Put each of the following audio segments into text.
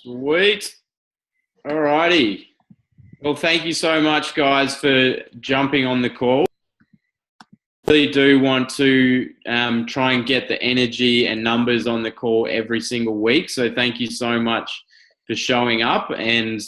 Sweet. Alrighty. Well, thank you so much, guys, for jumping on the call. Really do want to try and get the energy and numbers on the call every single week. So thank you so much for showing up and,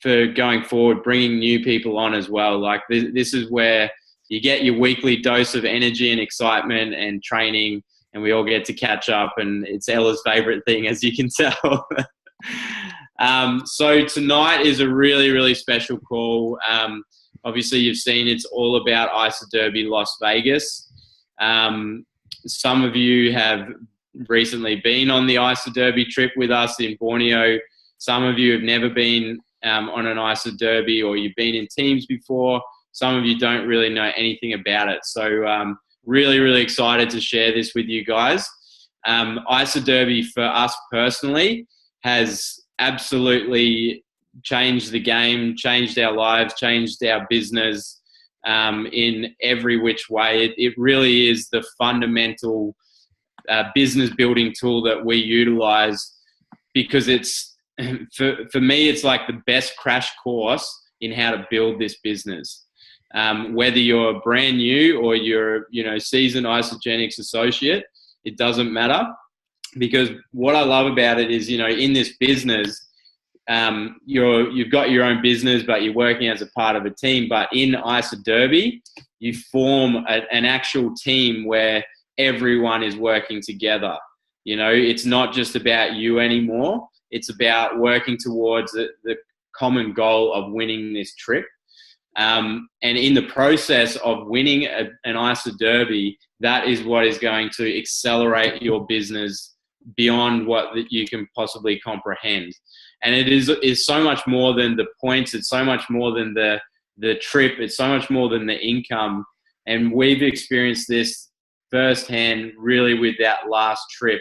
for going forward, bringing new people on as well. Like this is where you get your weekly dose of energy and excitement and training, and we all get to catch up, and it's Ella's favorite thing, as you can tell. So tonight is a really, really special call. Obviously, you've seen it's all about IsaDerby Las Vegas. Some of you have recently been on the IsaDerby trip with us in Borneo. Some of you have never been on an IsaDerby, or you've been in teams before. Some of you don't really know anything about it. So really, really excited to share this with you guys. IsaDerby for us personally has absolutely changed the game, changed our lives, changed our business in every which way. It really is the fundamental business building tool that we utilize, because it's, for me, it's like the best crash course in how to build this business. Whether you're brand new or you're, seasoned Isagenix associate, it doesn't matter, because what I love about it is, in this business, you've got your own business, but you're working as a part of a team. But in IsaDerby, you form an actual team where everyone is working together. It's not just about you anymore. It's about working towards the common goal of winning this trip. And in the process of winning an IsaDerby, that is what is going to accelerate your business beyond what you can possibly comprehend. And it is so much more than the points. It's so much more than the trip. It's so much more than the income. And we've experienced this firsthand really with that last trip.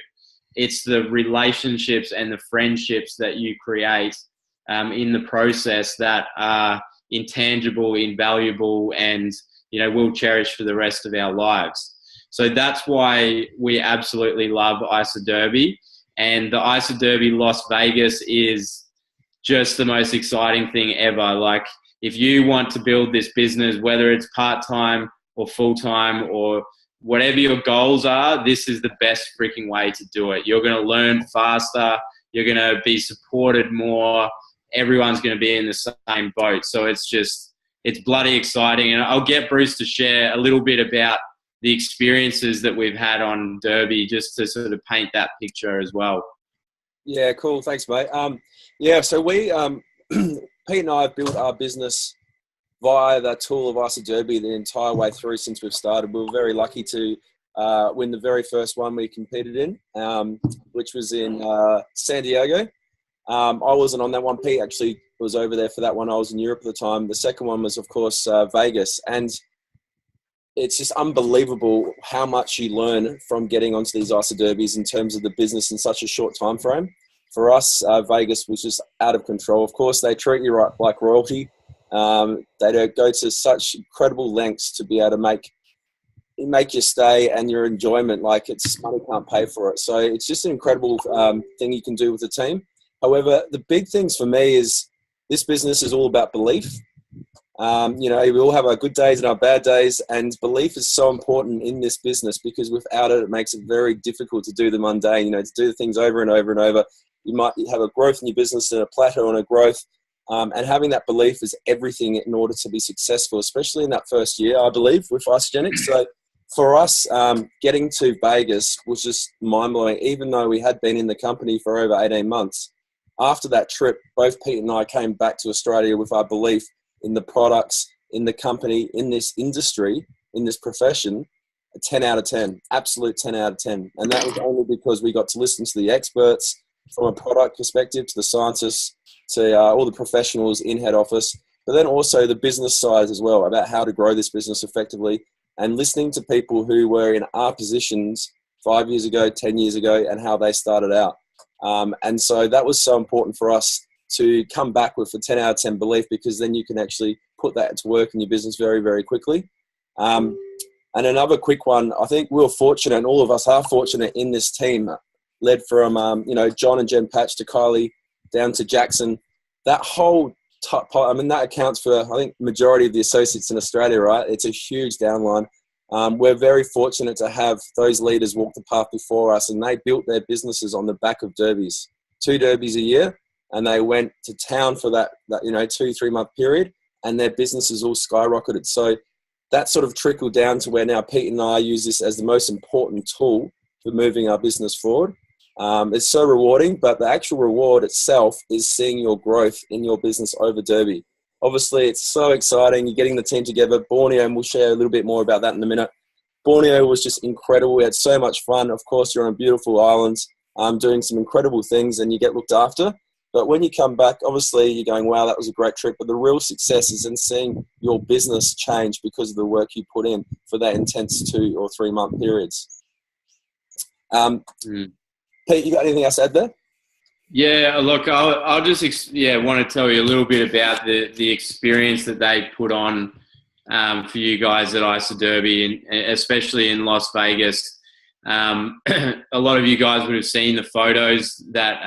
It's the relationships and the friendships that you create in the process that are intangible, invaluable, and we'll cherish for the rest of our lives. So that's why we absolutely love IsaDerby, and the IsaDerby Las Vegas is just the most exciting thing ever. Like, if you want to build this business, whether it's part-time or full-time or whatever your goals are, this is the best freaking way to do it. You're going to learn faster. You're going to be supported more. Everyone's going to be in the same boat. So it's bloody exciting. And I'll get Bruce to share a little bit about the experiences that we've had on Derby, just to sort of paint that picture as well. Yeah, cool. Thanks, mate. So we, Pete and I have built our business via the tool of IsaDerby the entire way through since we've started. We were very lucky to win the very first one we competed in, which was in San Diego. I wasn't on that one. Pete actually was over there for that one. I was in Europe at the time. The second one was, of course, Vegas. And it's just unbelievable how much you learn from getting onto these IsaDerbys in terms of the business in such a short time frame. For us, Vegas was just out of control. Of course, they treat you like royalty. They don't go to such incredible lengths to be able to make your stay and your enjoyment. Like, it's money can't pay for it. So it's just an incredible thing you can do with the team. However, the big things for me is this business is all about belief. We all have our good days and our bad days, and belief is so important in this business, because without it, it makes it very difficult to do the mundane, to do the things over and over and over. You might have a growth in your business and a plateau and a growth. And having that belief is everything in order to be successful, especially in that first year, I believe, with Isagenix. So for us, getting to Vegas was just mind-blowing, even though we had been in the company for over 18 months. After that trip, both Pete and I came back to Australia with our belief in the products, in the company, in this industry, in this profession, a 10 out of 10, absolute 10 out of 10. And that was only because we got to listen to the experts from a product perspective, to the scientists, to all the professionals in head office, but then also the business side as well, about how to grow this business effectively, and listening to people who were in our positions 5 years ago, 10 years ago, and how they started out. And so that was so important for us to come back with a 10 out of 10 belief, because then you can actually put that to work in your business very, very quickly. And another quick one, I think we were fortunate, and all of us are fortunate in this team, led from, John and Jen Patch to Kylie down to Jackson. That whole that accounts for, I think, the majority of the associates in Australia, right? It's a huge downline. We're very fortunate to have those leaders walk the path before us, and they built their businesses on the back of derbies. 2 derbies a year, and they went to town for that 2-3 month period, and their businesses all skyrocketed. So that sort of trickled down to where now Pete and I use this as the most important tool for moving our business forward. It's so rewarding, but the actual reward itself is seeing your growth in your business over derby. Obviously, it's so exciting. You're getting the team together. Borneo, and we'll share a little bit more about that in a minute. Borneo was just incredible. We had so much fun. Of course, you're on a beautiful island, doing some incredible things, and you get looked after. But when you come back, obviously, you're going, wow, that was a great trip. But the real success is in seeing your business change because of the work you put in for that intense 2 or 3 month periods. Pete, you got anything else to add there? Yeah, look, I'll just want to tell you a little bit about the experience that they put on for you guys at IsaDerby, and especially in Las Vegas. A lot of you guys would have seen the photos that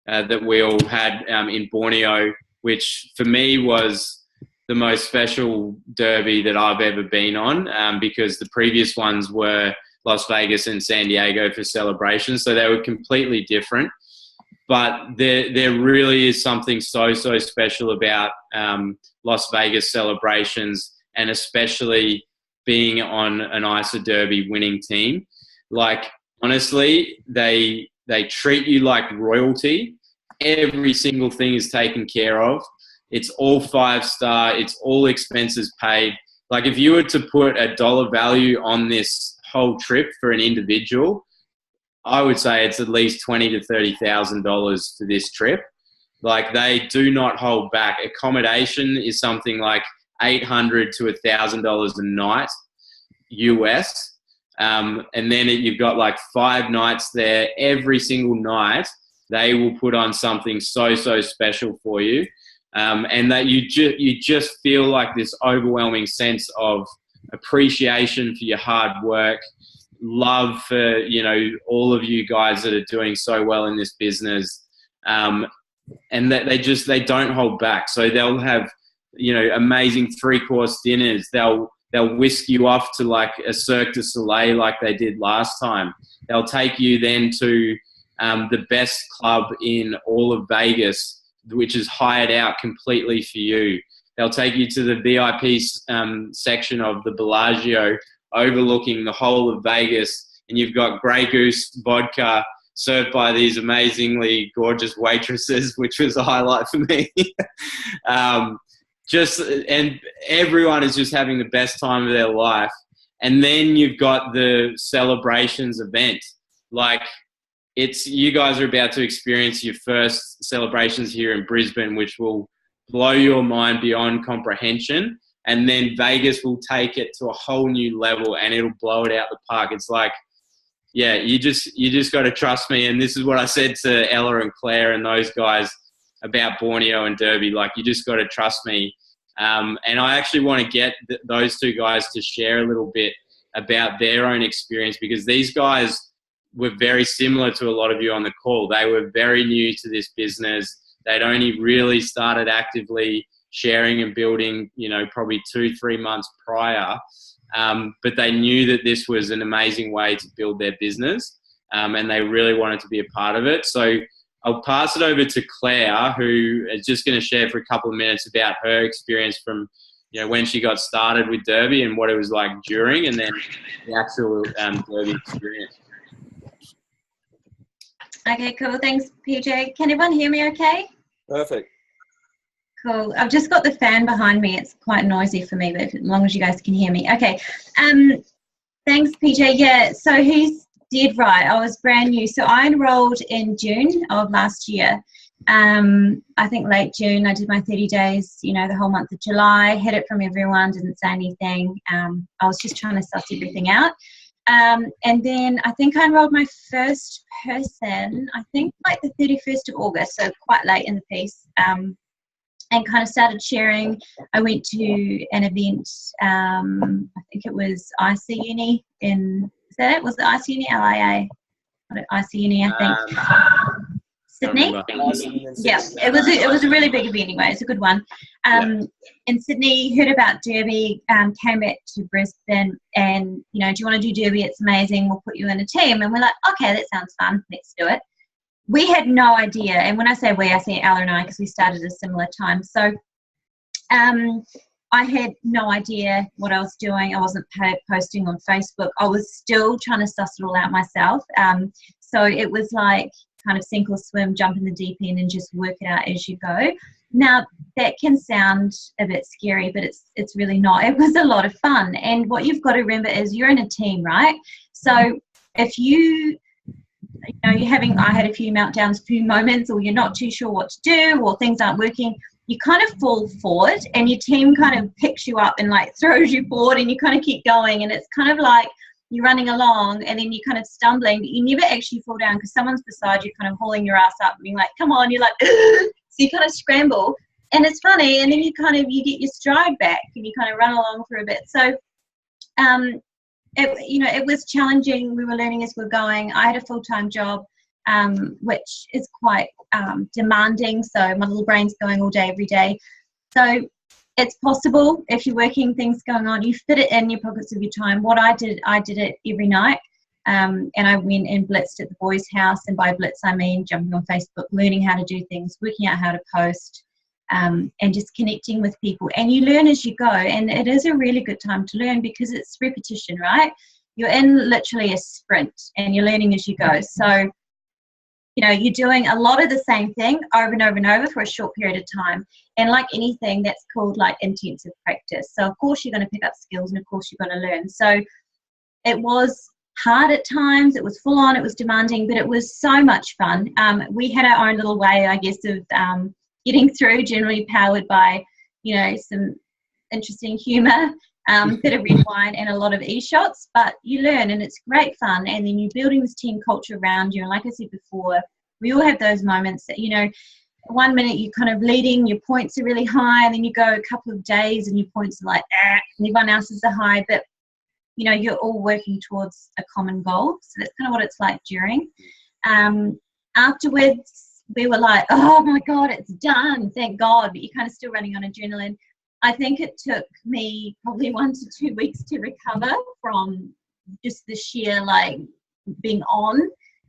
that we all had in Borneo, which for me was the most special derby that I've ever been on, because the previous ones were Las Vegas and San Diego for celebrations, so they were completely different. But there really is something so special about Las Vegas celebrations, and especially being on an IsaDerby winning team. Like, honestly, they treat you like royalty. Every single thing is taken care of. It's all 5-star. It's all expenses paid. Like, if you were to put a dollar value on this whole trip for an individual, I would say it's at least $20,000 to $30,000 for this trip. Like, they do not hold back. Accommodation is something like $800 to $1,000 a night US. And then you've got like 5 nights there. Every single night, they will put on something so special for you. And that you just feel like this overwhelming sense of appreciation for your hard work, love for, all of you guys that are doing so well in this business. And that they don't hold back. So they'll have, amazing 3-course dinners. They'll whisk you off to like a Cirque du Soleil like they did last time. They'll take you then to the best club in all of Vegas, which is hired out completely for you. They'll take you to the VIP section of the Bellagio, overlooking the whole of Vegas, and you've got Grey Goose vodka served by these amazingly gorgeous waitresses, which was a highlight for me. And everyone is just having the best time of their life. And then you've got the celebrations event. Like, you guys are about to experience your first celebrations here in Brisbane, which will blow your mind beyond comprehension. And then Vegas will take it to a whole new level, and it'll blow it out the park. It's like, yeah, you just got to trust me. And this is what I said to Ella and Claire and those guys about Borneo and Derby. Like, you just got to trust me. And I actually want to get those 2 guys to share a little bit about their own experience, because these guys were very similar to a lot of you on the call. They were very new to this business. They'd only really started actively sharing and building, probably 2-3 months prior. But they knew that this was an amazing way to build their business, and they really wanted to be a part of it. So I'll pass it over to Claire, who is just going to share for a couple of minutes about her experience from, when she got started with Derby and what it was like during, and then the actual Derby experience. Okay, cool. Thanks, PJ. Can everyone hear me okay? Perfect. Cool. I've just got the fan behind me. It's quite noisy for me, but as long as you guys can hear me. Okay. Thanks, PJ. Yeah, so he's dead right. I was brand new. So I enrolled in June of last year. I think late June. I did my 30 days, the whole month of July. Hid it from everyone, didn't say anything. I was just trying to suss everything out. And then I think I enrolled my first person, I think like the 31st of August, so quite late in the piece, and kind of started sharing. I went to an event, I think it was ISA Uni is that it? Was it ISA Uni? LIA? ICUNI, I think. Sydney. Yeah, it was a really big event anyway. It's a good one. In Sydney, heard about Derby, came back to Brisbane, and do you want to do Derby? It's amazing. We'll put you in a team, and we're like, okay, that sounds fun. Let's do it. We had no idea, and when I say we, I say Ella and I, because we started at a similar time. So, I had no idea what I was doing. I wasn't posting on Facebook. I was still trying to suss it all out myself. So it was like kind of sink or swim, jump in the deep end and just work it out as you go. Now, that can sound a bit scary, but it's really not. It was a lot of fun. And what you've got to remember is you're in a team, right? So if you're having, I had a few meltdowns, a few moments, or you're not too sure what to do, or things aren't working, you kind of fall forward and your team kind of picks you up and like throws you forward, and you kind of keep going. And it's kind of like you're running along and then you're kind of stumbling, but you never actually fall down because someone's beside you kind of hauling your ass up and being like, come on, you're like, ugh! So you kind of scramble, and it's funny, and then you get your stride back and you kind of run along for a bit. So it was challenging. We were learning as we were going. I had a full-time job, which is quite demanding, so my little brain's going all day every day. So it's possible if you're working, things going on, you fit it in your pockets of your time. What I did it every night, and I went and blitzed at the boys' house, and by blitz I mean jumping on Facebook, learning how to do things, working out how to post, and just connecting with people. And you learn as you go, and it is a really good time to learn because it's repetition, right? You're in literally a sprint and you're learning as you go. So you're doing a lot of the same thing over and over and over for a short period of time. And like anything, that's called like intensive practice. So of course you're going to pick up skills, and of course you're going to learn. So it was hard at times, it was full on, it was demanding, but it was so much fun. We had our own little way, I guess, of getting through, generally powered by, some interesting humour, bit of red wine and a lot of e-shots, but you learn and it's great fun. And then you're building this team culture around you. And like I said before, we all have those moments that, 1 minute you're kind of leading, your points are really high, and then you go a couple of days and your points are like, and everyone else's are high, but, you're all working towards a common goal. So that's kind of what it's like during. Afterwards, we were like, oh my God, it's done, thank God, but you're kind of still running on adrenaline. I think it took me probably 1 to 2 weeks to recover from just the sheer being on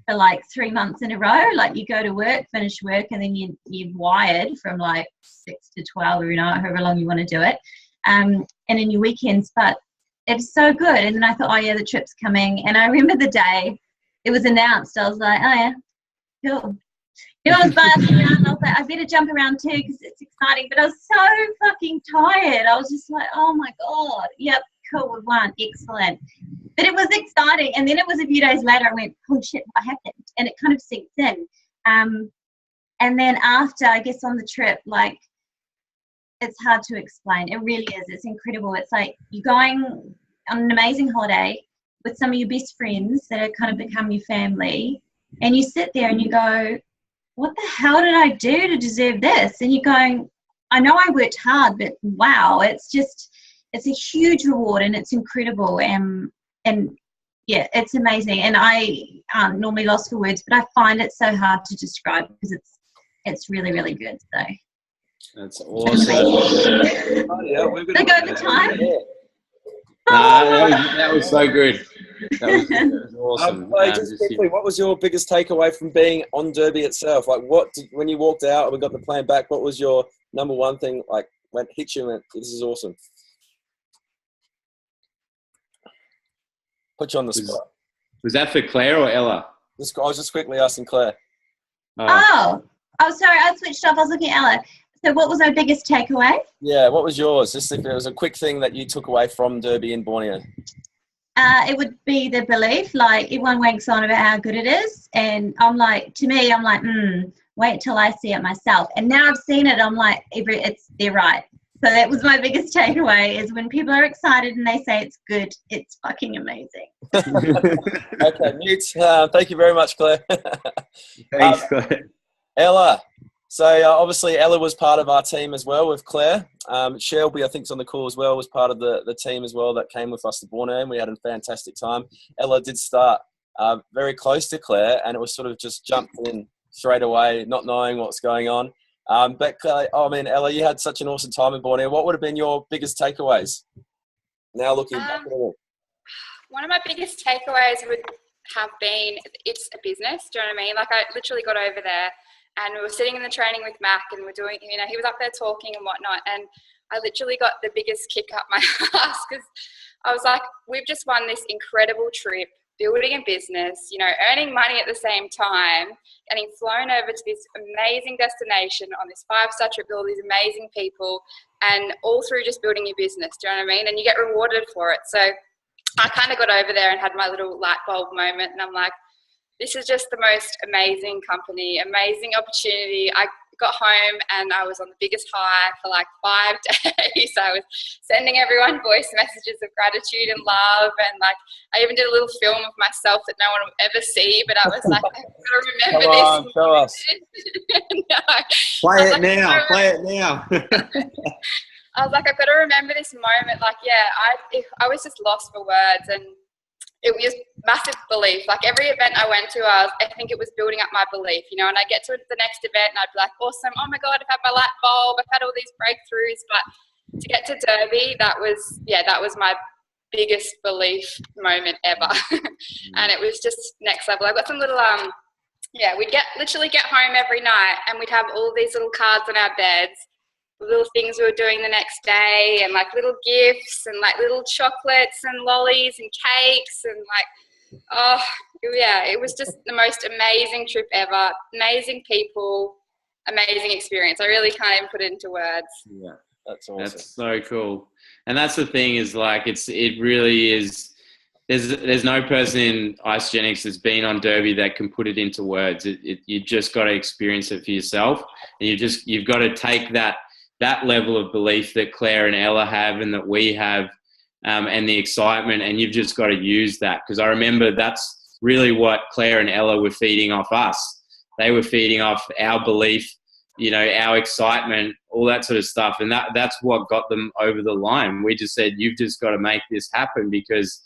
for 3 months in a row. Like you go to work, finish work, and then you're wired from 6 to 12 or however long you want to do it, and in your weekends. But it's so good. And then I thought, oh yeah, the trip's coming. And I remember the day it was announced, I was like, oh yeah, cool. I was basking around. I was like, I better jump around too because it's exciting. But I was so fucking tired. I was just like, oh my God. Yep, cool, we won. Excellent. But it was exciting. And then it was a few days later, I went, holy shit, what happened? And it kind of sinks in. And then after, I guess on the trip, it's hard to explain. It really is. It's incredible. It's like you're going on an amazing holiday with some of your best friends that have kind of become your family. And you sit there and you go, what the hell did I do to deserve this? And you're going, I know I worked hard, but wow, it's a huge reward and it's incredible. And yeah, it's amazing. And I aren't normally lost for words, but I find it so hard to describe because it's really, really good. So that's awesome. Did I go over time? That was so good. That was awesome. Just quickly, what was your biggest takeaway from being on Derby itself? When you walked out and we got the plane back, what was your number one thing? When hit you and went, this is awesome. Put you on the spot. Was that for Claire or Ella? I was just quickly asking Claire. Oh, sorry, I switched off. I was looking at Ella. So what was my biggest takeaway? Yeah, what was yours? Just if there was a quick thing that you took away from Derby in Borneo. It would be the belief, everyone wanks on about how good it is. And I'm like, wait till I see it myself. And now I've seen it, I'm like, they're right. So that was my biggest takeaway is when people are excited and they say it's good, it's fucking amazing. Okay, mute. Thank you very much, Claire. Thanks, Claire. Ella. So obviously Ella was part of our team as well with Claire. Shelby, I think, is on the call as well, was part of the team as well that came with us to Borneo, and we had a fantastic time. Ella did start very close to Claire, and it was sort of just jumped in straight away, not knowing what's going on. But Ella, you had such an awesome time in Borneo. What would have been your biggest takeaways? Now looking back at it. One of my biggest takeaways would have been it's a business. Do you know what I mean? Like, I literally got over there and we were sitting in the training with Mac and we're doing, you know, he was up there talking and whatnot. And I literally got the biggest kick up my ass because I was like, we've just won this incredible trip, building a business, you know, earning money at the same time, getting flown over to this amazing destination on this 5-star trip with all these amazing people, and all through just building your business. Do you know what I mean? And you get rewarded for it. So I kind of got over there and had my little light bulb moment, and I'm like, this is just the most amazing company, amazing opportunity. I got home and I was on the biggest high for like 5 days. I was sending everyone voice messages of gratitude and love, and like I even did a little film of myself that no one will ever see, but I was like, I've got to remember this. Show us. No. Play it now. Play it now. I was like, I've got to remember this moment. Like, yeah, I was just lost for words, and it was massive belief. Like every event I went to, I think it was building up my belief, you know, and I get to the next event and I'd be like, awesome. Oh my God, I've had my light bulb. I've had all these breakthroughs. But to get to Derby, that was my biggest belief moment ever. And it was just next level. I got some little, we'd literally get home every night and we'd have all these little cards on our beds, little things we were doing the next day, and like little gifts and like little chocolates and lollies and cakes, and like, it was just the most amazing trip ever. Amazing people, amazing experience. I really can't even put it into words. Yeah, that's awesome. That's so cool. And that's the thing, is like, it really is. There's no person in Isagenix that's been on Derby that can put it into words. You just got to experience it for yourself, and you've got to take that level of belief that Claire and Ella have and that we have, and the excitement, and you've just got to use that. Because I remember that's really what Claire and Ella were feeding off us. They were feeding off our belief, you know, our excitement, all that sort of stuff. And that's what got them over the line. We just said, you've just got to make this happen because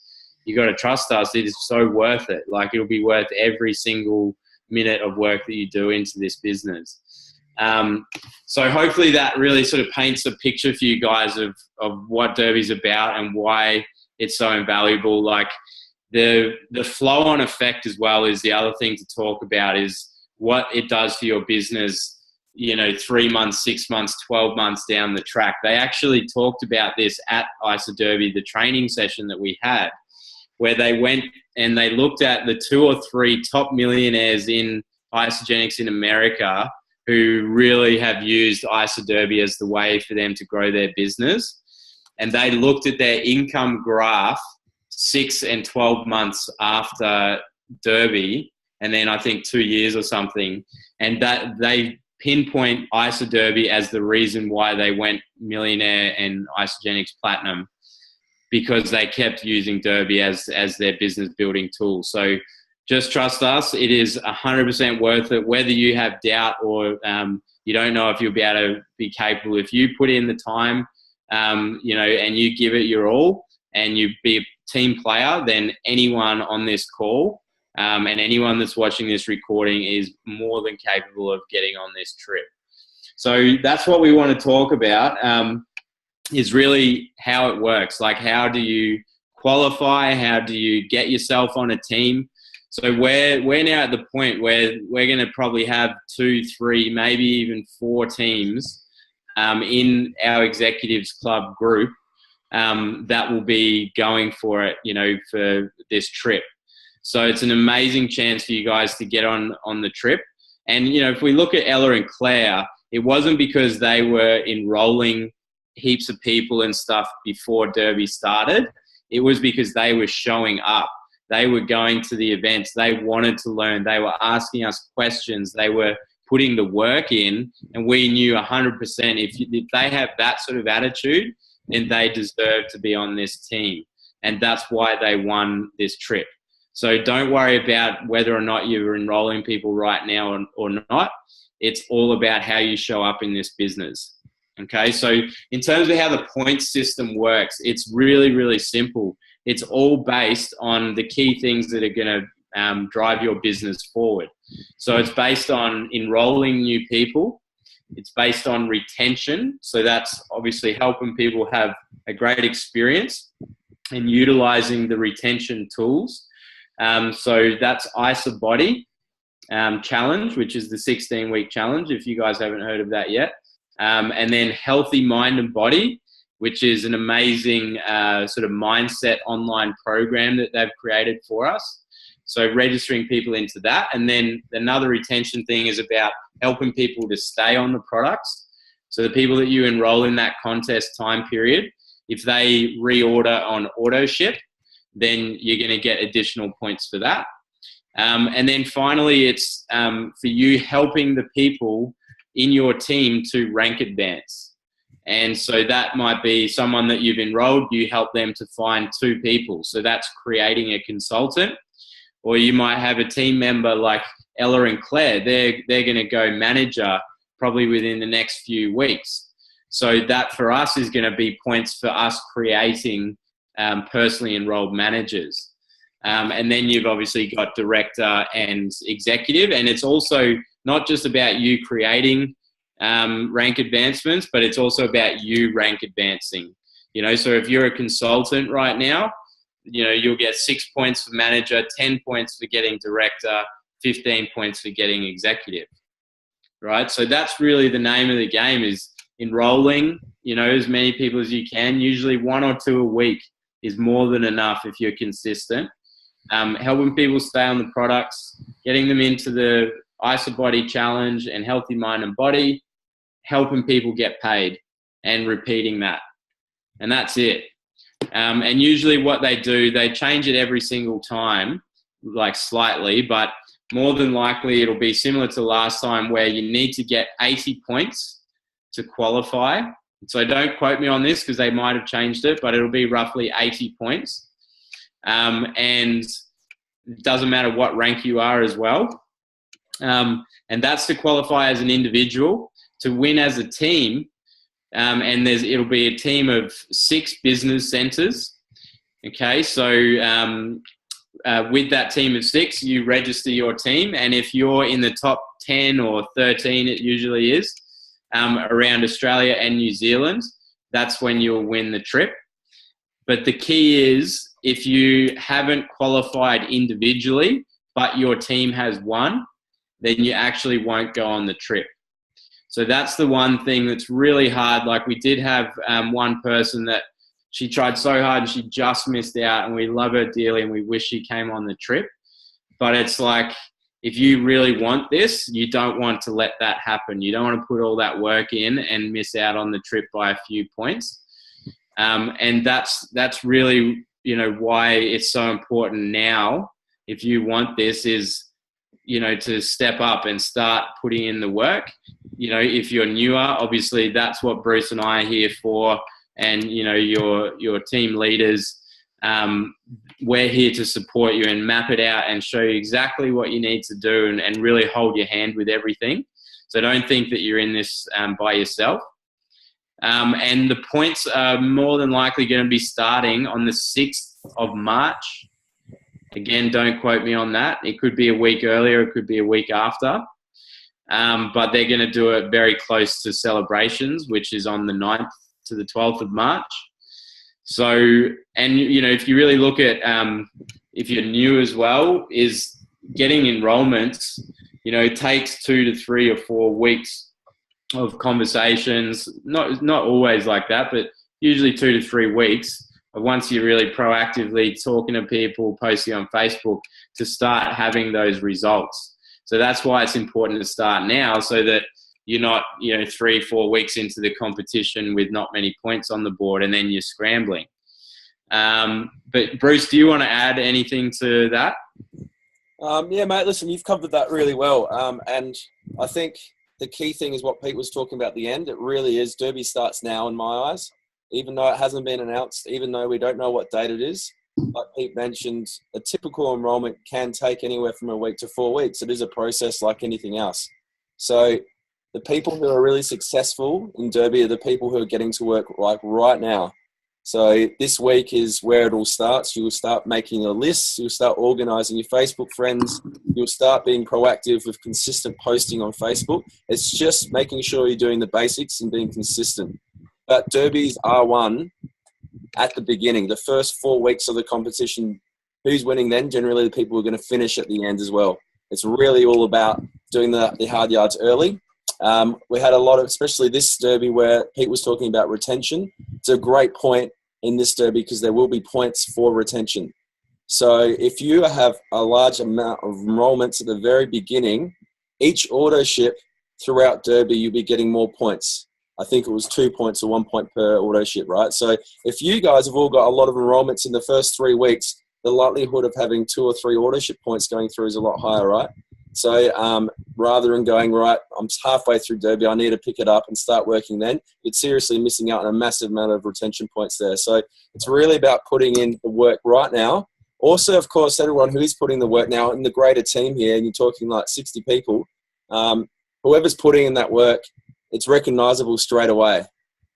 you got to trust us. It is so worth it. Like, it'll be worth every single minute of work that you do into this business. So hopefully that really sort of paints a picture for you guys of what Derby's about and why it's so invaluable. Like the flow-on effect as well is the other thing to talk about, is what it does for your business, you know, 3 months, 6 months, 12 months down the track. They actually talked about this at IsaDerby, the training session that we had, where they went and they looked at the 2 or 3 top millionaires in Isagenix in America who really have used IsaDerby as the way for them to grow their business. And they looked at their income graph 6 and 12 months after Derby, and then I think 2 years or something, and that they pinpoint IsaDerby as the reason why they went millionaire and Isagenix platinum, because they kept using Derby as their business building tool. So just trust us. It is 100% worth it. Whether you have doubt or you don't know if you'll be able to be capable, if you put in the time, you know, and you give it your all, and you be a team player, then anyone on this call and anyone that's watching this recording is more than capable of getting on this trip. So that's what we want to talk about, is really how it works. Like, how do you qualify? How do you get yourself on a team? So we're now at the point where we're going to probably have 2, 3, maybe even 4 teams in our executives club group that will be going for it, you know, for this trip. So it's an amazing chance for you guys to get on the trip. And, you know, if we look at Ella and Claire, it wasn't because they were enrolling heaps of people and stuff before Derby started. It was because they were showing up. They were going to the events. They wanted to learn. They were asking us questions. They were putting the work in, and we knew 100% if they have that sort of attitude, then they deserve to be on this team. And that's why they won this trip. So don't worry about whether or not you're enrolling people right now or not. It's all about how you show up in this business. Okay, so in terms of how the points system works, it's really, really simple. It's all based on the key things that are going drive your business forward. So it's based on enrolling new people. It's based on retention. So that's obviously helping people have a great experience and utilizing the retention tools. So that's IsaBody challenge, which is the 16-week challenge, if you guys haven't heard of that yet. And then Healthy Mind and Body, which is an amazing sort of mindset online program that they've created for us. So registering people into that. And then another retention thing is about helping people to stay on the products. So the people that you enroll in that contest time period, if they reorder on auto ship, then you're going to get additional points for that. And then finally, it's for you helping the people in your team to rank advance. And so that might be someone that you've enrolled, you help them to find 2 people. So that's creating a consultant. Or you might have a team member like Ella and Claire. They're going to go manager probably within the next few weeks. So that for us is going to be points for us creating personally enrolled managers. And then you've obviously got director and executive. And it's also not just about you creating rank advancements, but it's also about you rank advancing. So if you're a consultant right now, you'll get 6 points for manager, 10 points for getting director, 15 points for getting executive, right? So that's really the name of the game, is enrolling, as many people as you can. Usually 1 or 2 a week is more than enough if you're consistent. Helping people stay on the products, getting them into the IsaBody challenge and Healthy Mind and Body, helping people get paid and repeating that. And that's it. And usually what they do, they change it every single time, like slightly, but more than likely it'll be similar to last time, where you need to get 80 points to qualify. So don't quote me on this because they might have changed it, but it'll be roughly 80 points. And it doesn't matter what rank you are as well. And that's to qualify as an individual. To win as a team, and it'll be a team of 6 business centers. Okay, so with that team of 6, you register your team, and if you're in the top 10 or 13, it usually is, around Australia and New Zealand, that's when you'll win the trip. But the key is, if you haven't qualified individually, but your team has won, then you actually won't go on the trip. So that's the one thing that's really hard. Like we did have one person that she tried so hard and she just missed out, and we love her dearly and we wish she came on the trip. But it's like, if you really want this, you don't want to let that happen. You don't want to put all that work in and miss out on the trip by a few points. And that's really, why it's so important now. If you want this, is to step up and start putting in the work. If you're newer, obviously that's what Bruce and I are here for. And, your team leaders, we're here to support you and map it out and show you exactly what you need to do, and really hold your hand with everything. So don't think that you're in this by yourself. And the points are more than likely going to be starting on the 6th of March. Again, don't quote me on that. It could be a week earlier. It could be a week after. But they're going to do it very close to celebrations, which is on the 9th to the 12th of March. So, and, if you really look at, if you're new as well, is getting enrollments, it takes 2 to 3 or 4 weeks of conversations. Not always like that, but usually 2 to 3 weeks. Once you're really proactively talking to people, posting on Facebook, to start having those results. So that's why it's important to start now, so that you're not, 3-4 weeks into the competition with not many points on the board, and then you're scrambling. But Bruce, do you want to add anything to that? Yeah, mate, listen, you've covered that really well. And I think the key thing is what Pete was talking about at the end. It really is, Derby starts now in my eyes. Even though it hasn't been announced, even though we don't know what date it is, like Pete mentioned, a typical enrolment can take anywhere from a week to 4 weeks. It is a process like anything else. So the people who are really successful in Derby are the people who are getting to work like right now. So this week is where it all starts. You'll start making your lists. You'll start organising your Facebook friends. You'll start being proactive with consistent posting on Facebook. It's just making sure you're doing the basics and being consistent. But derbies are won at the beginning. The first 4 weeks of the competition, who's winning then? Generally, the people who are going to finish at the end as well. It's really all about doing the hard yards early. We had a lot of, especially this derby where Pete was talking about retention. It's a great point in this derby because there will be points for retention. So if you have a large amount of enrollments at the very beginning, each auto ship throughout derby, you'll be getting more points. I think it was 2 points or 1 point per auto ship, right? So if you guys have all got a lot of enrollments in the first 3 weeks, the likelihood of having 2 or 3 auto ship points going through is a lot higher, right? So rather than going, right, I'm halfway through derby, I need to pick it up and start working then, you're seriously missing out on a massive amount of retention points there. So it's really about putting in the work right now. Also, of course, everyone who is putting the work now in the greater team here, and you're talking like 60 people, whoever's putting in that work, it's recognisable straight away.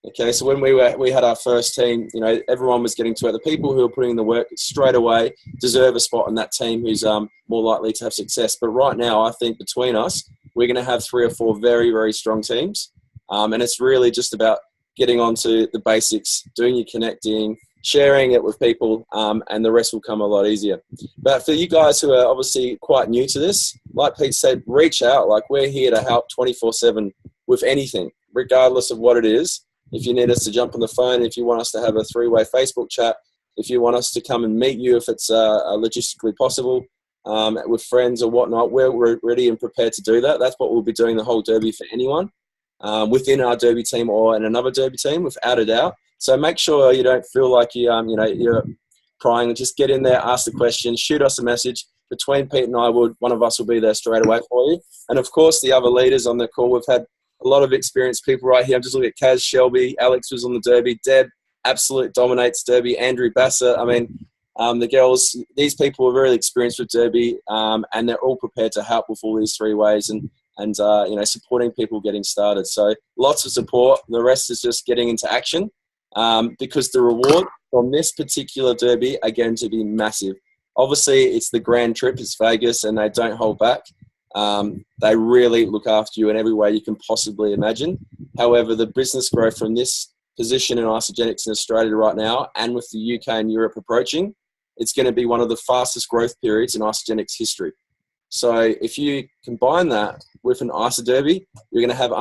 Okay, so when we had our first team, you know, everyone was getting to it. The people who are putting in the work straight away deserve a spot in that team who's more likely to have success. But right now, I think between us, we're going to have 3 or 4 very, very strong teams. And it's really just about getting onto the basics, doing your connecting, sharing it with people, and the rest will come a lot easier. But for you guys who are obviously quite new to this, like Pete said, reach out. Like, we're here to help 24/7 with anything, regardless of what it is. If you need us to jump on the phone, if you want us to have a 3-way Facebook chat, if you want us to come and meet you, if it's logistically possible, with friends or whatnot, we're ready and prepared to do that. That's what we'll be doing the whole derby for anyone within our derby team or in another derby team, without a doubt. So make sure you don't feel like you're prying. Just get in there, ask the question, shoot us a message. Between Pete and I, one of us will be there straight away for you. And of course, the other leaders on the call, we've had a lot of experienced people right here. I'm just looking at Kaz, Shelby, Alex was on the derby, Deb absolute dominates derby, Andrew Bassett. I mean, the girls, these people are really experienced with derby, and they're all prepared to help with all these 3 ways and supporting people getting started. So lots of support. The rest is just getting into action, because the reward from this particular derby are going to be massive. Obviously, it's the grand trip, it's Vegas, and they don't hold back. They really look after you in every way you can possibly imagine. However, the business growth from this position in IsaGenics in Australia right now, and with the UK and Europe approaching, it's going to be one of the fastest growth periods in IsaGenics history. So if you combine that with an IsaDerby, you're going to have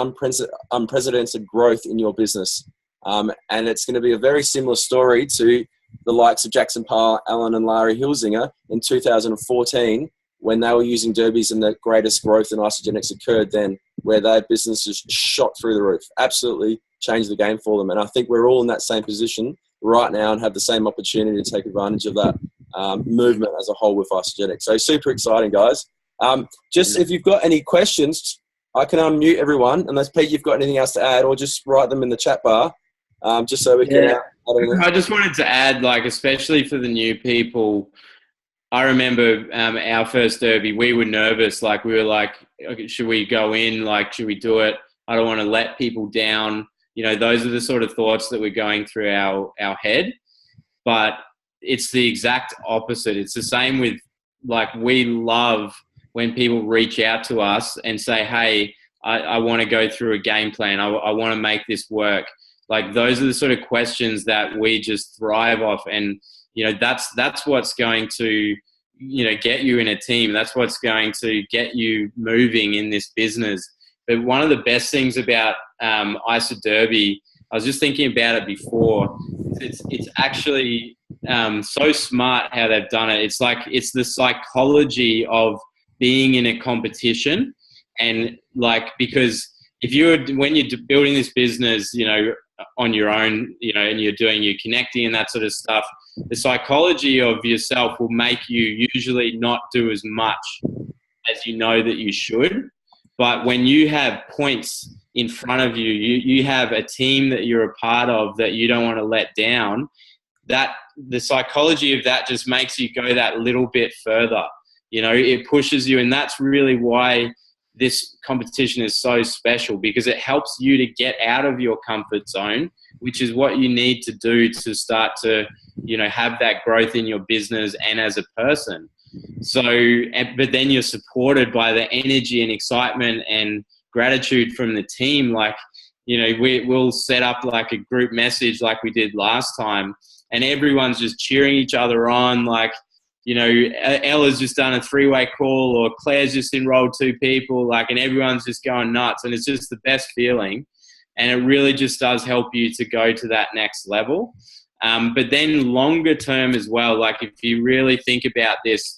unprecedented growth in your business. And it's going to be a very similar story to the likes of Jackson Parr, Alan and Larry Hilsinger in 2014, when they were using derbies and the greatest growth in IsaGenics occurred then, where their business just shot through the roof. Absolutely changed the game for them. And I think we're all in that same position right now and have the same opportunity to take advantage of that movement as a whole with IsaGenics. So super exciting, guys. Just if you've got any questions, I can unmute everyone, unless Pete, you've got anything else to add, or just write them in the chat bar, just so we can... I just wanted to add, like, especially for the new people, I remember our first derby, we were nervous. Like, we were like, okay, should we go in? Like, should we do it? I don't want to let people down. You know, those are the sort of thoughts that were going through our head. But it's the exact opposite. It's the same with, like, we love when people reach out to us and say, hey, I want to go through a game plan. I want to make this work. Like, those are the sort of questions that we just thrive off. And, you know, that's what's going to, you know, get you in a team. That's what's going to get you moving in this business. But one of the best things about IsaDerby, I was just thinking about it before, it's actually so smart how they've done it. It's like, it's the psychology of being in a competition. And like, because when you're building this business, you know, on your own, you know, and you're doing your connecting and that sort of stuff, the psychology of yourself will make you usually not do as much as you know that you should. But when you have points in front of you, you have a team that you're a part of that you don't want to let down, that the psychology of that just makes you go that little bit further. You know, it pushes you. And that's really why this competition is so special because it helps you to get out of your comfort zone, which is what you need to do to start to, have that growth in your business and as a person. So, but then you're supported by the energy and excitement and gratitude from the team. Like, we'll set up like a group message like we did last time, and everyone's just cheering each other on. Like, Ella's just done a 3-way call, or Claire's just enrolled 2 people, and everyone's just going nuts, and it's just the best feeling. And it really just does help you to go to that next level. But then longer term as well, like if you really think about this,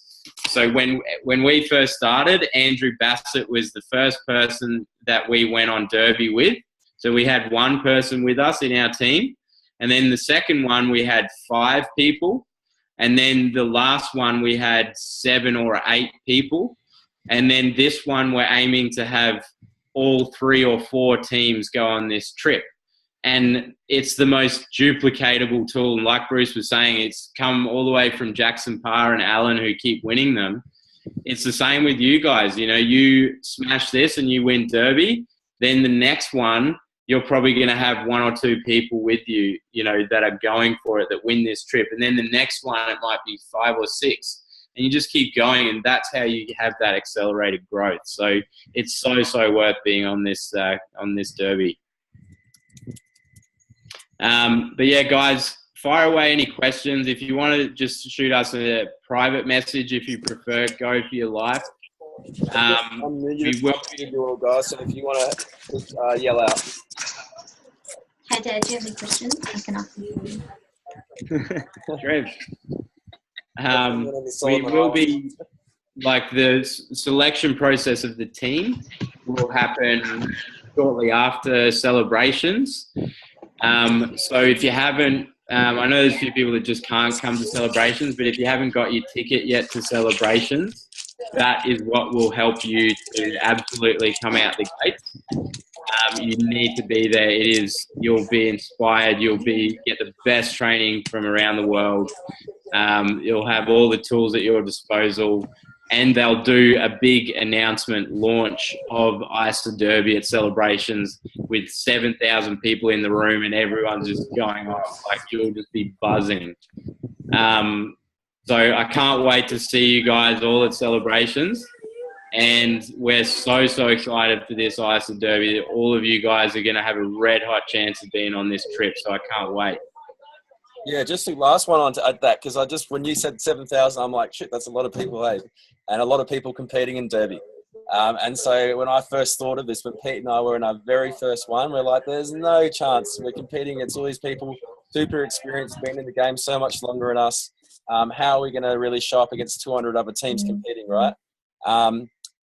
so when we first started, Andrew Bassett was the first person that we went on Derby with. So we had 1 person with us in our team. And then the second one, we had 5 people. And then the last one, we had 7 or 8 people. And then this one, we're aiming to have all 3 or 4 teams go on this trip. And it's the most duplicatable tool. And like Bruce was saying, it's come all the way from Jackson Parr and Alan, who keep winning them. It's the same with you guys. You smash this and you win Derby. Then the next one, you're probably going to have 1 or 2 people with you, that are going for it, that win this trip. And then the next one, it might be 5 or 6. And you just keep going, and that's how you have that accelerated growth. So it's so worth being on this Derby. But yeah, guys, fire away any questions. If you want to just shoot us a private message, if you prefer, go for your life. We will. Guys, so if you want to yell out. Hey, Dad, do you have any questions? I can ask you. Trev. We will be, like, the selection process of the team will happen shortly after celebrations. So if you haven't, I know there's a few people that just can't come to celebrations, but if you haven't got your ticket yet to celebrations, that is what will help you to absolutely come out the gates. You need to be there. You'll be inspired. You'll get the best training from around the world. You'll have all the tools at your disposal, and they'll do a big announcement launch of IsaDerby at celebrations with 7,000 people in the room, and everyone's just going off. Like, you'll just be buzzing. So I can't wait to see you guys all at celebrations. And we're so excited for this IsaDerby. All of you guys are going to have a red hot chance of being on this trip. So I can't wait. Yeah, just the last one on to add that, because when you said 7,000, I'm like, shit, that's a lot of people, hey? And a lot of people competing in Derby. And so when I first thought of this, when Pete and I were in our very first one, we're like, there's no chance. We're competing against all these people, super experienced, been in the game so much longer than us. How are we going to really show up against 200 other teams competing, right?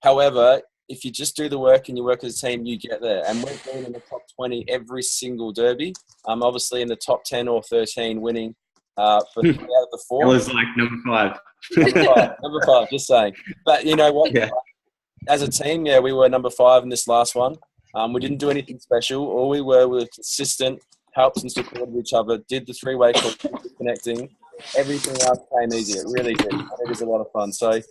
However, if you just do the work and you work as a team, you get there. And we've been in the top 20 every single Derby. Obviously in the top 10 or 13 winning for 3 out of the 4. It was like number 5. Number 5, just saying. But you know what? Yeah. As a team, yeah, we were number 5 in this last one. We didn't do anything special. All we were consistent, helped and supported each other, did the 3-way call, connecting. Everything else came easy. It really did. It was a lot of fun. So,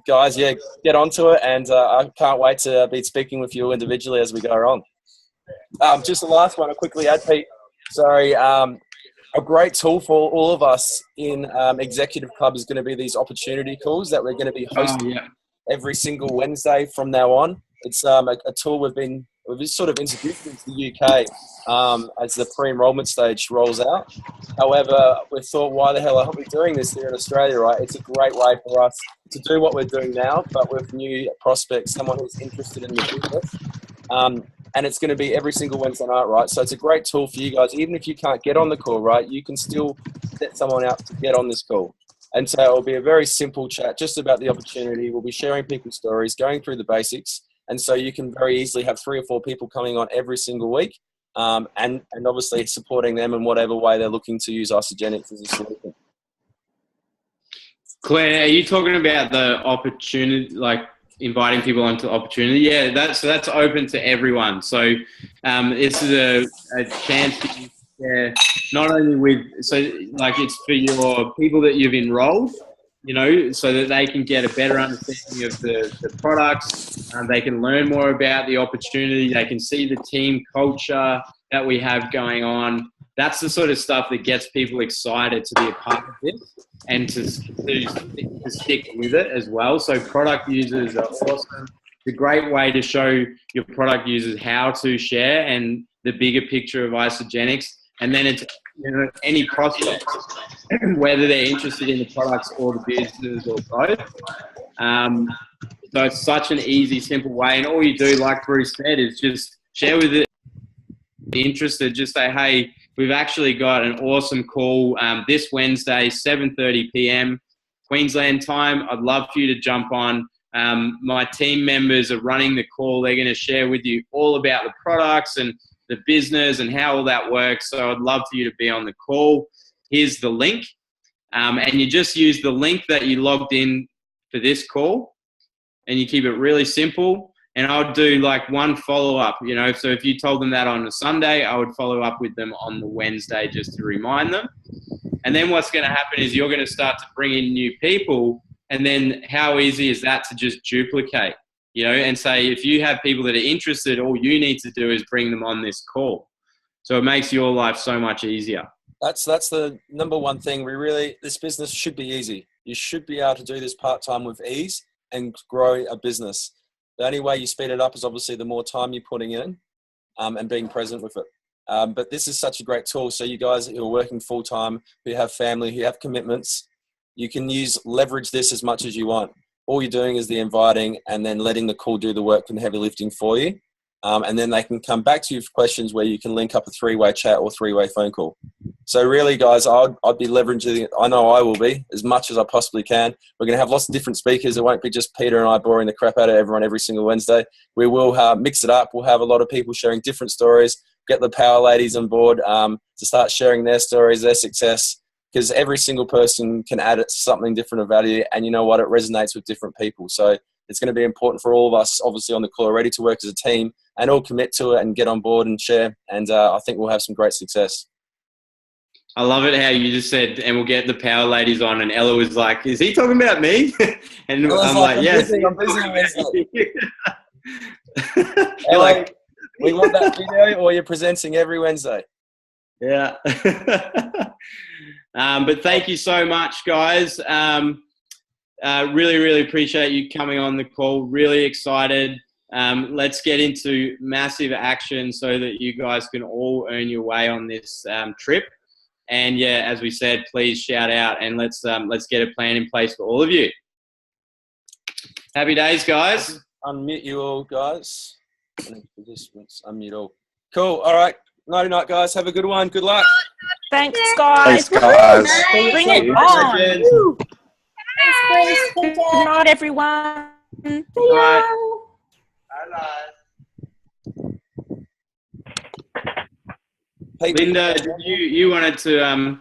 guys, yeah, get onto it, and I can't wait to be speaking with you individually as we go on. Just the last one, I'll quickly add, Pete. Sorry, a great tool for all of us in Executive Club is going to be these opportunity calls that we're going to be hosting every single Wednesday from now on. It's a tool we've just sort of introduced into the UK as the pre-enrollment stage rolls out. However, we thought, why the hell are we doing this here in Australia, right? It's a great way for us to do what we're doing now, but with new prospects, someone who's interested in the business. And it's going to be every single Wednesday night, right? So it's a great tool for you guys. Even if you can't get on the call, right, you can still set someone out to get on this call. And so it will be a very simple chat just about the opportunity. We'll be sharing people's stories, going through the basics. And so you can very easily have 3 or 4 people coming on every single week, and obviously supporting them in whatever way they're looking to use Isagenix as a solution. Claire, are you talking about the opportunity, like inviting people onto opportunity? Yeah, that's open to everyone. So this is a chance to share not only with, so like it's for your people that you've enrolled, you know, so that they can get a better understanding of the products. They can learn more about the opportunity. They can see the team culture that we have going on. That's the sort of stuff that gets people excited to be a part of this and to stick with it as well. So product users are awesome. It's a great way to show your product users how to share and the bigger picture of Isagenics. And then it's, you know, any prospect, whether they're interested in the products or the business or both. So it's such an easy, simple way. And all you do, like Bruce said, is just share with the interested. Just say, hey, we've actually got an awesome call this Wednesday, 7:30 p.m. Queensland time. I'd love for you to jump on. My team members are running the call. They're going to share with you all about the products and the business and how all that works. So I'd love for you to be on the call. Here's the link. And you just use the link that you logged in for this call, and you keep it really simple. And I would do like one follow-up, you know. So if you told them that on a Sunday, I would follow up with them on the Wednesday just to remind them. And then what's going to happen is you're going to start to bring in new people. And then how easy is that to just duplicate, you know, and say, if you have people that are interested, all you need to do is bring them on this call. So it makes your life so much easier. That's the number one thing. This business should be easy. You should be able to do this part-time with ease and grow a business. The only way you speed it up is obviously the more time you're putting in and being present with it. But this is such a great tool. So you guys who are working full-time, who have family, who have commitments, you can leverage this as much as you want. All you're doing is the inviting and then letting the call do the work and heavy lifting for you. And then they can come back to you for questions where you can link up a 3-way chat or 3-way phone call. So really, guys, I'd be leveraging it. I know I will be, as much as I possibly can. We're going to have lots of different speakers. It won't be just Peter and I boring the crap out of everyone every single Wednesday. We will mix it up. We'll have a lot of people sharing different stories, get the power ladies on board to start sharing their stories, their success, because every single person can add something different of value. And you know what? It resonates with different people. So it's going to be important for all of us, obviously, on the call, ready to work as a team and all commit to it and get on board and share. And I think we'll have some great success. I love it how you just said, and we'll get the power ladies on. And Ella was like, is he talking about me? And I'm like, yes. I'm busy. Ella, we want that video, or you're presenting every Wednesday. Yeah. But thank you so much, guys. Really, really appreciate you coming on the call. Really excited. Let's get into massive action so that you guys can all earn your way on this trip. And yeah, as we said, please shout out and let's get a plan in place for all of you. Happy days, guys. Unmute you all, guys. Unmute all. Cool. All right. Nighty night, guys. Have a good one. Good luck. Thanks, guys. Thanks, guys. Bring it on. Good night, everyone. Good night. Linda, you wanted to